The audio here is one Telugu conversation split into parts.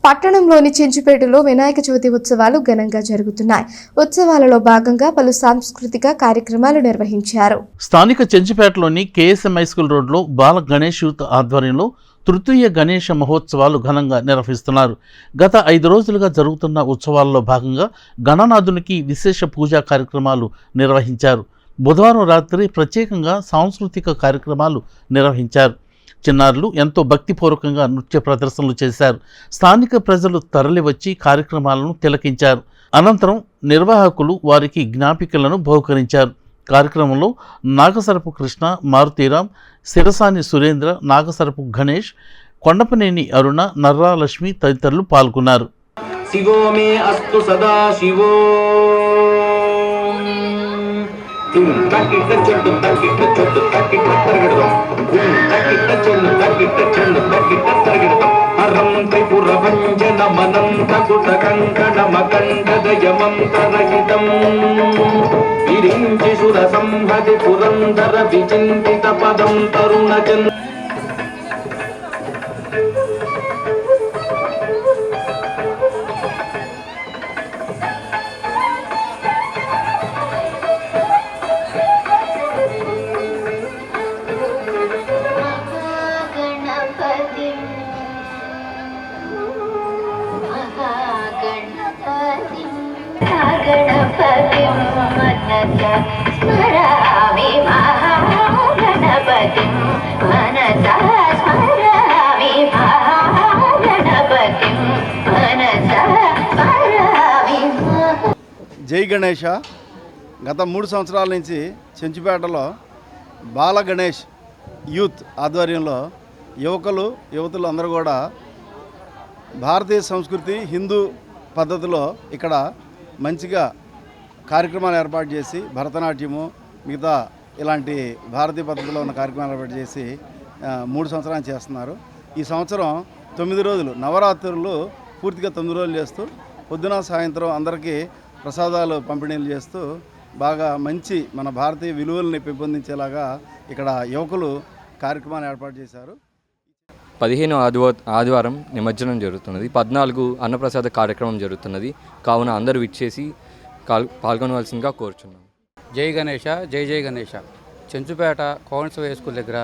పట్టణంలోని చెంచుపేటలో వినాయక చవితి ఉత్సవాలు ఘనంగా జరుగుతున్నాయి. ఉత్సవాలలో భాగంగా పలు సాంస్కృతిక కార్యక్రమాలు నిర్వహించారు. స్థానిక చెంచుపేటలోని కేఎస్ఎం హై స్కూల్ రోడ్లో బాల గణేష్ యూత్ ఆధ్వర్యంలో తృతీయ గణేష మహోత్సవాలు ఘనంగా నిర్వహిస్తున్నారు. గత 5 రోజులుగా జరుగుతున్న ఉత్సవాల్లో భాగంగా గణనాథునికి విశేష పూజా కార్యక్రమాలు నిర్వహించారు. బుధవారం రాత్రి ప్రత్యేకంగా సాంస్కృతిక కార్యక్రమాలు నిర్వహించారు. చిన్నారులు ఎంతో భక్తిపూర్వకంగా నృత్య ప్రదర్శనలు చేశారు. స్థానిక ప్రజలు తరలివచ్చి కార్యక్రమాలను తిలకించారు. అనంతరం నిర్వాహకులు వారికి జ్ఞాపికలను బహుకరించారు. కార్యక్రమంలో నాగసరపు కృష్ణ, మారుతీరాం, శిరసాని సురేంద్ర, నాగసరపు గణేష్, కొండపనేని అరుణ, నర్రా లక్ష్మి తదితరులు పాల్గొన్నారు. శివో మే అస్తు సదా శివో విరించి సుర సంహతి పురంధర విచింతిత పదం తరుణ చంద్ర జై గణేష. గత 3 సంవత్సరాల నుంచి చెంచుపేటలో బాల గణేష్ యూత్ ఆధ్వర్యంలో యువతులు అందరూ కూడా భారతీయ సంస్కృతి హిందూ పద్ధతిలో ఇక్కడ మంచిగా కార్యక్రమాలు ఏర్పాటు చేసి భరతనాట్యము మిగతా ఇలాంటి భారతీయ పద్ధతిలో ఉన్న కార్యక్రమాలు ఏర్పాటు చేసి 3 సంవత్సరాలు చేస్తున్నారు. ఈ సంవత్సరం 9 రోజులు నవరాత్రులు పూర్తిగా 9 రోజులు చేస్తూ పొద్దున సాయంత్రం అందరికీ ప్రసాదాలు పంపిణీలు చేస్తూ బాగా మంచి మన భారతీయ విలువల్ని పెంపొందించేలాగా ఇక్కడ యువకులు కార్యక్రమాలు ఏర్పాటు చేశారు. 15 ఆదివారం నిమజ్జనం జరుగుతున్నది. 14 అన్నప్రసాద కార్యక్రమం జరుగుతున్నది. కావున అందరూ విచ్చేసి పాల్గొనవలసిందిగా కోరుచున్నాం. జై గణేష, జై జై గణేష. చెంచుపేట కోవన్స స్కూల్ దగ్గర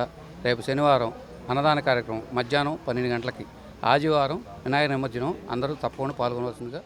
రేపు శనివారం అన్నదాన కార్యక్రమం మధ్యాహ్నం 12 గంటలకి. ఆదివారం వినాయక నిమజ్జనం. అందరూ తప్పకుండా పాల్గొనవలసిందిగా